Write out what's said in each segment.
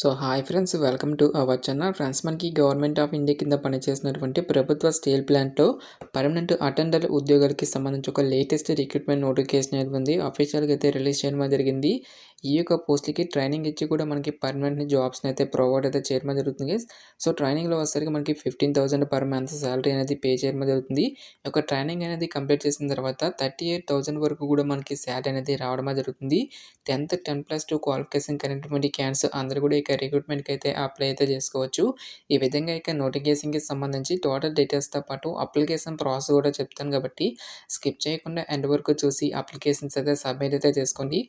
So hi friends, welcome to our channel. Friends, మనకి government of India కింద పనిచేసినటువంటి ప్రభుత్వ స్టీల్ ప్లాంట్‌లో పర్మనెంట్ అటెండర్ ఉద్యోగాలకి సంబంధించి ఒక లేటెస్ట్ రిక్రూట్మెంట్ నోటిఫికేషన్ అనేది ఉంది. అఫీషియల్‌గా అయితే రిలీజ్ చేయడం జరిగింది. ఈ యొక్క పోస్ట్‌లకి ట్రైనింగ్ ఇచ్చి కూడా మనకి పర్మనెంట్ జాబ్స్‌ని అయితే ప్రొవైడ్ అయితే చేయడం జరుగుతుంది గైస్. సో ట్రైనింగ్‌లో వచ్చేసరికి మనకి 15,000 పర్ మంత్ సాలరీ అనేది పే చేయడం జరుగుతుంది. ఈ యొక్క ట్రైనింగ్ అనేది కంప్లీట్ చేసిన తర్వాత 38,000 వరకు కూడా మనకి సాలరీ అనేది రావడం జరుగుతుంది. 10th 10+2 క్వాలిఫికేషన్ కలిగినటువంటి క్యాండిడేట్స్ అందరూ కూడా ఇక రిక్రూట్మెంట్‌కి అయితే అప్లై అయితే చేసుకోవచ్చు. ఈ విధంగా ఇక నోటిఫికేషన్‌కి సంబంధించి టోటల్ డీటెయిల్స్‌తో పాటు అప్లికేషన్ ప్రాసెస్ కూడా చెప్తాను కాబట్టి స్కిప్ చేయకుండా ఎండ్ వరకు చూసి అప్లికేషన్స్ అయితే సబ్మిట్ అయితే చేసుకోండి.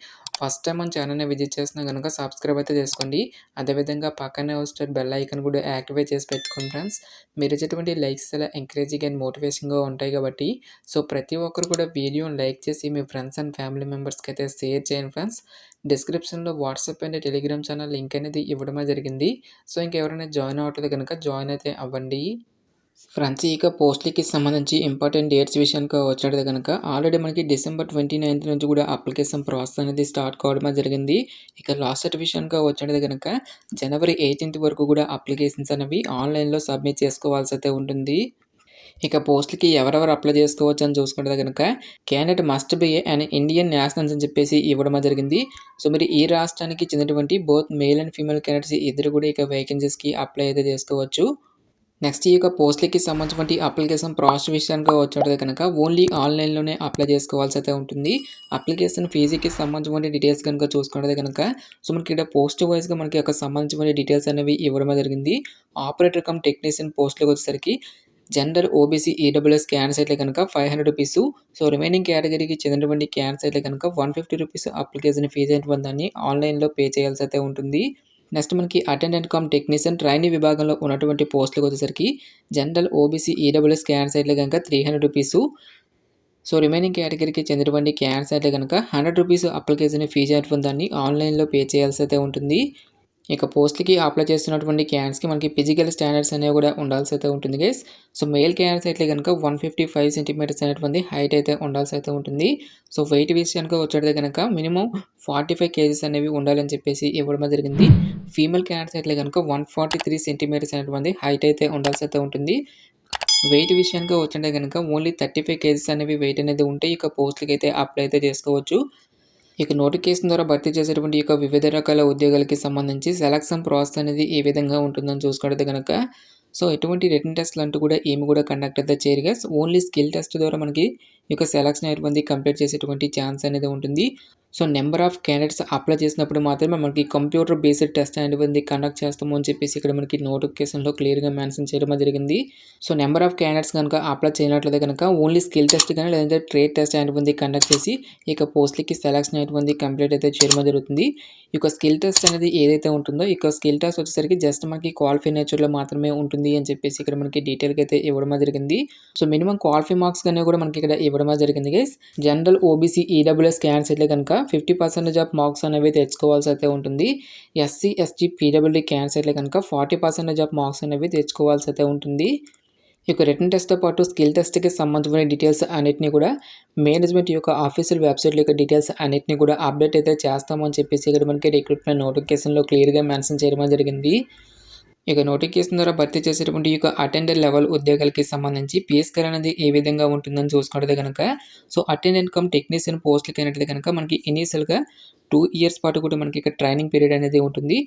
ఫస్ట్ టైం మన ఛానల్‌ని విజిట్ చేస్తున్నా గనుక సబ్స్క్రైబ్ అయితే చేసుకోండి. అదేవిధంగా పక్కనే వచ్చే బెల్ ఐకాన్ కూడా యాక్టివేట్ చేసి పెట్టుకోండి ఫ్రెండ్స్. మీరు ఇచ్చేటువంటి లైక్స్ చాలా ఎంకరేజింగ్ అండ్ మోటివేషన్‌గా ఉంటాయి కాబట్టి సో ప్రతి ఒక్కరు కూడా వీడియోని లైక్ చేసి మీ ఫ్రెండ్స్ అండ్ ఫ్యామిలీ మెంబర్స్‌కి అయితే షేర్ చేయండి ఫ్రెండ్స్. డిస్క్రిప్షన్‌లో WhatsApp and Telegram channel link అనేది ఇవ్వడమే జరిగింది. సో ఇంకెవరైనా జాయిన్ అవ్వట్లేదు కనుక జాయిన్ అయితే అవ్వండి. ఫ్రెండ్స్, ఇక పోస్ట్‌లకి సంబంధించి ఇంపార్టెంట్ డేట్స్ విషయానికి వచ్చినట్లయితే కనుక ఆల్రెడీ మనకి డిసెంబర్ 29 నుంచి కూడా అప్లికేషన్ ప్రాసెస్ అనేది స్టార్ట్ కావడమే జరిగింది. ఇక లాస్ట్ డేట్ విషయానికి వచ్చినట్లయితే కనుక జనవరి 18 వరకు కూడా అప్లికేషన్స్ అనేవి ఆన్లైన్‌లో సబ్మిట్ చేసుకోవాల్సి అయితే ఉంటుంది. ఇక పోస్ట్‌లకి ఎవరెవరు అప్లై చేసుకోవచ్చు అని చూసుకుంటే కనుక candidate must be an Indian nationals అని చెప్పేసి ఇవ్వడం జరిగింది. సో మీరు ఈ రాష్ట్రానికి చెందినటువంటి both male and female candidates ఇద్దరు కూడా ఇక వేకెన్సీస్‌కి అప్లై అయితే చేసుకోవచ్చు. నెక్స్ట్ ఈ యొక్క పోస్ట్‌లకి సంబంధించినటువంటి అప్లికేషన్ ప్రాసెస్ విషయానికి వచ్చినట్లయితే కనుక ఓన్లీ ఆన్లైన్‌లోనే అప్లై చేసుకోవాల్సి అయితే ఉంటుంది. అప్లికేషన్ ఫీజుకి సంబంధించిన డీటెయిల్స్ కనుక చూసుకున్నట్లయితే కనుక సో మనకి ఇక్కడ పోస్ట్ వైస్‌గా మనకి యొక్క సంబంధించిన డీటెయిల్స్ అనేవి ఇవ్వడం జరిగింది. ఆపరేటర్ కమ్ టెక్నీషియన్ పోస్ట్‌లకి వచ్చేసరికి జనరల్ ఓబీసీ ఈడబ్ల్యూఎస్ క్యాండిడేట్స్ అయితే కనుక ₹500. సో రిమైనింగ్ కేటగిరీకి చెందినటువంటి క్యాండిడేట్స్ అయితే కనుక ₹150 అప్లికేషన్ ఫీజు అనేటువంటి దాన్ని ఆన్లైన్‌లో పే చేయాల్సి అయితే ఉంటుంది. నెక్స్ట్ మనకి అటెండెంట్ కమ్ టెక్నీషియన్ ట్రైనీ విభాగంలో ఉన్నటువంటి పోస్టులకు వచ్చేసరికి జనరల్ ఓబీసీ ఈడబ్ల్యూఎస్ క్యాండిడేట్స్ అయితే కనుక ₹300. సో రిమైనింగ్ కేటగిరీకి చెందినటువంటి క్యాండిడేట్స్ అయితే కనుక ₹100 అప్లికేషన్ ఫీజు అనేటువంటి దాన్ని ఆన్లైన్‌లో పే చేయాల్సి అయితే ఉంటుంది. ఇక పోస్ట్‌లకి అప్లై చేస్తున్నటువంటి క్యాండిడేట్స్‌కి మనకి ఫిజికల్ స్టాండర్డ్స్ అనేవి కూడా ఉండాల్సి అయితే ఉంటుంది గైస్. సో మేల్ క్యాండిడేట్స్ అయితే కనుక 155 సెంటీమీటర్స్ అనేటువంటి హైట్ అయితే ఉండాల్సి అయితే ఉంటుంది. సో వెయిట్ విషయానికి వచ్చేటైతే కనుక మినిమం 45 కేజీస్ అనేవి ఉండాలని చెప్పేసి ఇవ్వడం జరిగింది. ఫీమేల్ క్యాండిడేట్స్ అయితే కనుక 143 సెంటీమీటర్స్ అనేటువంటి హైట్ అయితే ఉండాల్సి అయితే ఉంటుంది. వెయిట్ విషయానికి వచ్చింటే కనుక ఓన్లీ 35 కేజీస్ అనేవి వెయిట్ అనేది ఉంటే ఇక పోస్ట్‌లకి అయితే అప్లై అయితే చేసుకోవచ్చు. ఇక నోటిఫికేషన్ ద్వారా భర్తీ చేసేటువంటి యొక్క వివిధ రకాల ఉద్యోగాలకి సంబంధించి సెలక్షన్ ప్రాసెస్ అనేది ఏ విధంగా ఉంటుందని చూసుకుంటే కనుక సో ఎటువంటి రిటన్ టెస్ట్లు అంటూ కూడా ఏమి కూడా కండక్ట్ అయితే చేయరు గైస్. ఓన్లీ స్కిల్ టెస్ట్ ద్వారా మనకి ఈ యొక్క సెలక్షన్ అనేటువంటి కంప్లీట్ చేసేటువంటి ఛాన్స్ అనేది ఉంటుంది. So number of candidates apply చేసినప్పుడు మాత్రమే మనకి కంప్యూటర్ బేస్డ్ టెస్ట్ అనేది కండక్ట్ చేస్తాము అని చెప్పేసి ఇక్కడ మనకి నోటిఫికేషన్లో క్లియర్గా మెన్షన్ చేయడం జరిగింది. సో నెంబర్ ఆఫ్ క్యాండిడేట్స్ కనుక అప్లై చేయనట్లయితే కనుక ఓన్లీ స్కిల్ టెస్ట్ కానీ లేదంటే ట్రేడ్ టెస్ట్ అనేది కండక్ట్ చేసి ఇక పోస్ట్లకి సెలక్షన్ అనేది కంప్లీట్ అయితే చేయడం జరుగుతుంది. ఈ యొక్క స్కిల్ టెస్ట్ అనేది ఏదైతే ఉంటుందో ఈ యొక్క స్కిల్ టెస్ట్ వచ్చేసరికి జస్ట్ మనకి క్వాలిఫై నేచర్లో మాత్రమే ఉంటుంది అని చెప్పేసి ఇక్కడ మనకి డీటెయిల్గా అయితే ఇవ్వడం జరిగింది. సో మినిమం క్వాలిఫై మార్క్స్ కానీ కూడా మనకి ఇక్కడ ఇవ్వడం జరిగింది guys. General OBC EWS candidates అయితే కనుక 50% ఆఫ్ మార్క్స్ అనేవి తెచ్చుకోవాల్సి అయితే ఉంటుంది. ఎస్సీ ఎస్టీ పీడబ్ల్యూడీ క్యాండిడేట్స్ అయితే కనుక 40% ఆఫ్ మార్క్స్ అనేవి తెచ్చుకోవాల్సి అయితే ఉంటుంది. ఇక రిటన్ టెస్ట్తో పాటు స్కిల్ టెస్ట్కి సంబంధించిన డీటెయిల్స్ అన్నిటిని కూడా మేనేజ్మెంట్ యొక్క ఆఫీషియల్ వెబ్సైట్ యొక్క డీటెయిల్స్ అన్నిటిని కూడా అప్డేట్ అయితే చేస్తామని చెప్పేసి ఇక్కడ మనకి రిక్రూట్మెంట్ నోటిఫికేషన్లో క్లియర్గా మెన్షన్ చేయడం జరిగింది. ఇక నోటిఫికేషన్ ద్వారా భర్తీ చేసేటువంటి ఈ యొక్క అటెండర్ లెవెల్ ఉద్యోగాలకి సంబంధించి పే స్కేల్ అనేది ఏ విధంగా ఉంటుందని చూసుకుంటే కనుక సో అటెండెంట్ కమ్ టెక్నీషియన్ పోస్ట్లకి అయినట్లయితే కనుక మనకి ఇనీషియల్గా 2 years పాటు కూడా మనకి ఇక్కడ ట్రైనింగ్ పీరియడ్ అనేది ఉంటుంది.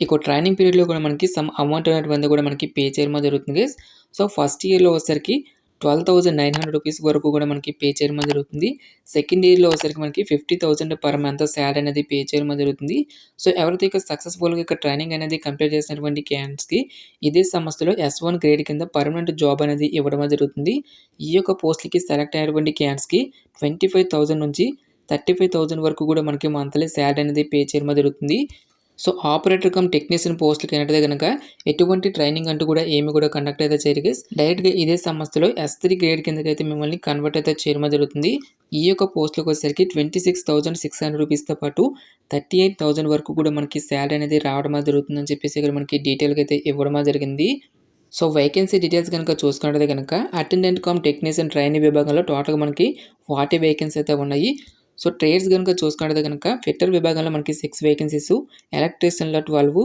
ఇక ట్రైనింగ్ పీరియడ్లో కూడా మనకి సమ్ అమౌంట్ అనేటువంటి కూడా మనకి పే చేయడం జరుగుతుంది. సో ఫస్ట్ ఇయర్లో వచ్చేసరికి ₹12,900 వరకు కూడా మనకి పే చేయడం జరుగుతుంది. సెకండ్ ఇయర్లో వచ్చేసరికి మనకి 50,000 పర్ మంత్ శాలరీ అనేది పే చేయడం జరుగుతుంది. సో ఎవరైతే ఇక సక్సెస్ఫుల్గా ఇక ట్రైనింగ్ అనేది కంప్లీట్ చేసినటువంటి క్యాండిడేట్స్కి ఇదే సంస్థలో S1 గ్రేడ్ కింద పర్మనెంట్ జాబ్ అనేది ఇవ్వడం జరుగుతుంది. ఈ యొక్క పోస్ట్లకి సెలెక్ట్ అయినటువంటి క్యాండిడేట్స్కి 25,000 నుంచి 35,000 వరకు కూడా మనకి మంత్లీ శాలరీ అనేది పే చేయడం జరుగుతుంది. సో ఆపరేటర్ కమ్ టెక్నీషియన్ పోస్ట్లకి అయినట్లయితే కనుక ఎటువంటి ట్రైనింగ్ అంటూ కూడా ఏమి కూడా కండక్ట్ అయితే చేయరు గైస్. డైరెక్ట్గా ఇదే సంస్థలో S3 గ్రేడ్ కిందకి అయితే మిమ్మల్ని కన్వర్ట్ అయితే చేయడం జరుగుతుంది. ఈ యొక్క పోస్ట్లకు వచ్చేసరికి ₹26,600తో పాటు 38,000 వరకు కూడా మనకి శాలరీ అనేది రావడం జరుగుతుందని చెప్పేసి ఇక్కడ మనకి డీటెయిల్గా అయితే ఇవ్వడం జరిగింది. సో వేకెన్సీ డీటెయిల్స్ కనుక చూసుకున్నట్లయితే కనుక అటెండెంట్ కమ్ టెక్నీషియన్ ట్రైనీ విభాగంలో టోటల్గా మనకి 40 వేకెన్సీ అయితే ఉన్నాయి. సో ట్రేడ్స్ కనుక చూసుకున్నట్లయితే కనుక ఫిట్టర్ విభాగంలో మనకి 6 వేకెన్సీస్, ఎలక్ట్రీషియన్లో 12,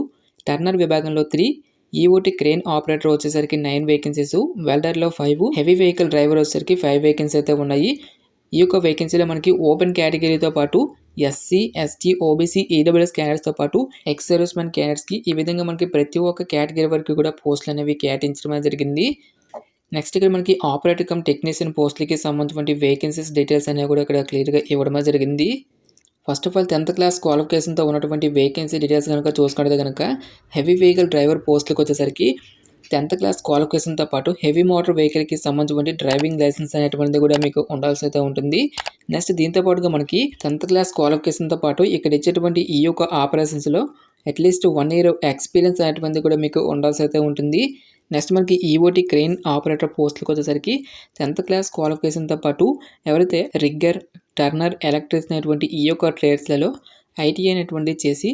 టర్నర్ విభాగంలో 3, ఈఓటీ క్రేన్ ఆపరేటర్ వచ్చేసరికి 9 వేకెన్సీస్, వెల్డర్లో 5, హెవీ వెహికల్ డ్రైవర్ వచ్చేసరికి 5 వేకెన్సీ అయితే ఉన్నాయి. ఈ యొక్క వేకెన్సీలో మనకి ఓపెన్ కేటగిరీతో పాటు ఎస్సీ, ఎస్టీ, ఓబీసీ, ఈడబ్ల్యూఎస్ క్యాండిడేట్స్తో పాటు ఎక్స్ సర్వీస్ మెన్ క్యాండిడేట్స్కి ఈ విధంగా మనకి ప్రతి ఒక్క కేటగిరీ వరకు కూడా పోస్టులు అనేవి కేటాయించడం జరిగింది. నెక్స్ట్ ఇక్కడ మనకి ఆపరేటర్ కమ్ టెక్నీషియన్ పోస్టులకి సంబంధించిన వేకెన్సీస్ డీటెయిల్స్ అనేవి కూడా ఇక్కడ క్లియర్గా ఇవ్వడం జరిగింది. First of all 10th class క్వాలిఫికేషన్తో ఉన్నటువంటి వేకెన్సీ డీటెయిల్స్ కనుక చూసుకుంటే కనుక హెవీ వెహికల్ డ్రైవర్ పోస్టులకు వచ్చేసరికి 10th క్లాస్ క్వాలిఫికేషన్తో పాటు హెవీ మోటార్ వెహికల్కి సంబంధించిన డ్రైవింగ్ లైసెన్స్ అనేటువంటిది కూడా మీకు ఉండాల్సి అయితే ఉంటుంది. నెక్స్ట్ దీంతో పాటుగా మనకి 10th క్లాస్ క్వాలిఫికేషన్తో పాటు ఇక్కడ ఇచ్చేటువంటి ఈ యొక్క ఆపరేషన్స్లో అట్లీస్ట్ 1 year ఎక్స్పీరియన్స్ అనేటువంటిది కూడా మీకు ఉండాల్సి అయితే ఉంటుంది. నెక్స్ట్ మనకి ఈఓటీ క్రెయిన్ ఆపరేటర్ పోస్టులకు వచ్చేసరికి 10th క్లాస్ క్వాలిఫికేషన్తో పాటు ఎవరైతే రిగ్గర్, టర్నర్, ఎలక్ట్రిక్ అనేటువంటి ఈ యొక్క ట్రేడ్స్లలో ఐటీఐ అనేటువంటిది చేసి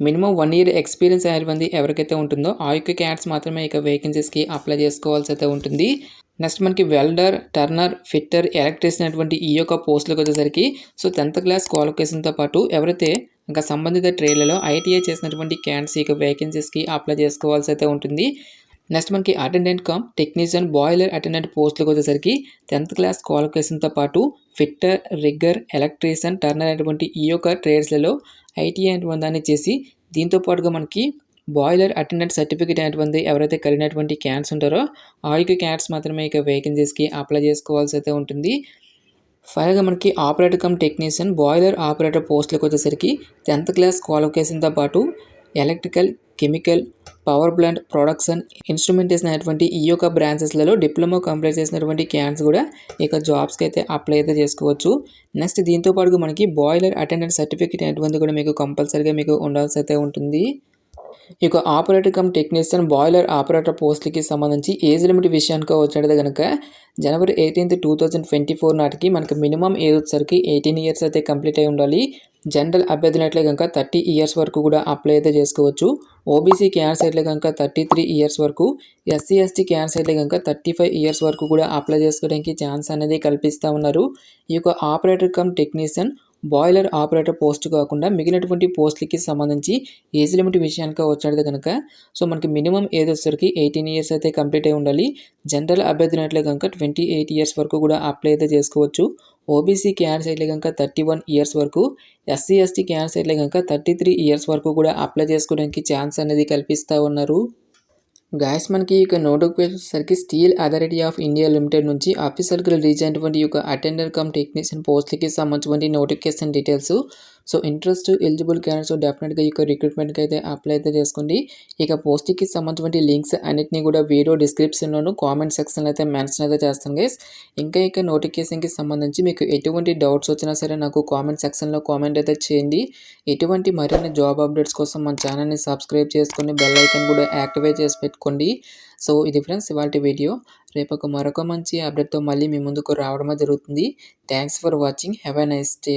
మినిమం 1 year ఎక్స్పీరియన్స్ అనేటువంటి ఎవరికైతే ఉంటుందో ఆ యొక్క క్యాట్స్ మాత్రమే ఇక వేకెన్సీస్కి అప్లై చేసుకోవాల్సి అయితే ఉంటుంది. నెక్స్ట్ మనకి వెల్డర్, టర్నర్, ఫిట్టర్, ఎలక్ట్రీషియన్ అనేటువంటి ఈ యొక్క పోస్టులకు వచ్చేసరికి 10th క్లాస్ క్వాలిఫికేషన్తో పాటు ఎవరైతే ఇంకా సంబంధిత ట్రేడ్లలో ఐటీఐ చేసినటువంటి క్యాండిడేట్స్ ఇక వేకెన్సీస్కి అప్లై చేసుకోవాల్సి అయితే ఉంటుంది. నెక్స్ట్ మనకి attendant come technician boiler attendant పోస్టులకు వచ్చేసరికి 10th క్లాస్ క్వాలిఫికేషన్తో పాటు ఫిట్టర్, రిగ్గర్, ఎలక్ట్రీషియన్, టర్నర్ అనేటువంటి ఈ యొక్క ట్రేడ్స్లలో ఐటీఐ అనేటువంటి దాన్ని చేసి దీంతో పాటుగా మనకి బాయిలర్ అటెండెంట్ సర్టిఫికేట్ అనేటువంటి ఎవరైతే కలిగినటువంటి క్యాండిడేట్స్ ఉంటారో ఆ యొక్క క్యాండిడేట్స్ మాత్రమే ఇక వేకెన్సీస్కి అప్లై చేసుకోవాల్సి అయితే ఉంటుంది. ఫైనల్గా మనకి operator come technician boiler operator పోస్టులకు వచ్చేసరికి 10th క్లాస్ క్వాలిఫికేషన్తో పాటు electrical, chemical, power plant, production, instrumentation అనేటువంటి ఈ యొక్క బ్రాంచెస్లలో డిప్లొమా కంప్లీట్ చేసినటువంటి క్యాండిడేట్స్ కూడా ఇక జాబ్స్కి అయితే అప్లై అయితే చేసుకోవచ్చు. నెక్స్ట్ దీంతో పాటుగా మనకి బాయిలర్ అటెండెంట్ సర్టిఫికేట్ అనేటువంటి కూడా మీకు కంపల్సరీగా మీకు ఉండాల్సి అయితే ఉంటుంది. ఈ యొక్క operator come technician boiler operator పోస్టులకి సంబంధించి ఏజ్ లిమిట్ విషయానికి వచ్చినట్టు కనుక January 18th, 2024 నాటికి మనకి మినిమం ఏజ్ వచ్చేసరికి 18 years అయితే కంప్లీట్ అయి ఉండాలి. జనరల్ అభ్యర్థులైతే కనుక 30 years వరకు కూడా అప్లై అయితే చేసుకోవచ్చు. ఓబీసీ క్యాండిడేట్స్ అయితే కనుక 33 years వరకు, ఎస్సీ, ఎస్టీ క్యాండిడేట్స్ అయితే కనుక 35 years వరకు కూడా అప్లై చేసుకోవడానికి ఛాన్స్ అనేది కల్పిస్తూ ఉన్నారు. ఈ యొక్క operator come technician boiler operator post కాకుండా మిగిలినటువంటి పోస్టులకి సంబంధించి ఏజ్ లిమిట్ విషయానికి వచ్చినట్టు కనుక మనకి మినిమం ఏజ్ వచ్చేసరికి 18 years అయితే కంప్లీట్ అయి ఉండాలి. జనరల్ అభ్యర్థులైతే కనుక 28 years వరకు కూడా అప్లై అయితే చేసుకోవచ్చు. ఓబీసీ క్యాండిడేట్స్ అయితే కనుక 31 years వరకు, ఎస్సీ, ఎస్టీ క్యాండిడేట్స్ అయితే కనుక 33 years వరకు కూడా అప్లై చేసుకోవడానికి ఛాన్స్ అనేది కల్పిస్తూ ఉన్నారు. గాయస్ మనకి ఇక నోటిఫికేషన్ సరికి steel authority of India limited నుంచి అఫీషియల్గా రిలీజ్ అయినటువంటి ఈ యొక్క అటెండర్ కమ్ టెక్నీషియన్ పోస్ట్లకి సంబంధించిన notification details. Interest eligible candidates డెఫినెట్గా ఈ రిక్రూట్మెంట్కి అయితే అప్లై అయితే చేసుకోండి. ఇక పోస్ట్కి సంబంధించిన లింక్స్ అన్నిటిని కూడా వీడియో డిస్క్రిప్షన్లోను కామెంట్ సెక్షన్లో అయితే మెన్షన్ అయితే చేస్తాను గైస్. ఇంకా నోటిఫికేషన్కి సంబంధించి మీకు ఎటువంటి డౌట్స్ వచ్చినా సరే నాకు కామెంట్ సెక్షన్లో కామెంట్ అయితే చేయండి. ఎటువంటి మరిన్ని జాబ్ అప్డేట్స్ కోసం మన ఛానల్ని సబ్స్క్రైబ్ చేసుకొని బెల్ ఐకాన్ కూడా యాక్టివేట్ చేసి పెట్టుకోండి. ఇది ఫ్రెండ్స్ ఇవాల్టి వీడియో. రేపు మరొక మంచి అప్డేట్తో మళ్ళీ మీ ముందుకు రావడమే జరుగుతుంది. Thanks for watching. Have a nice day.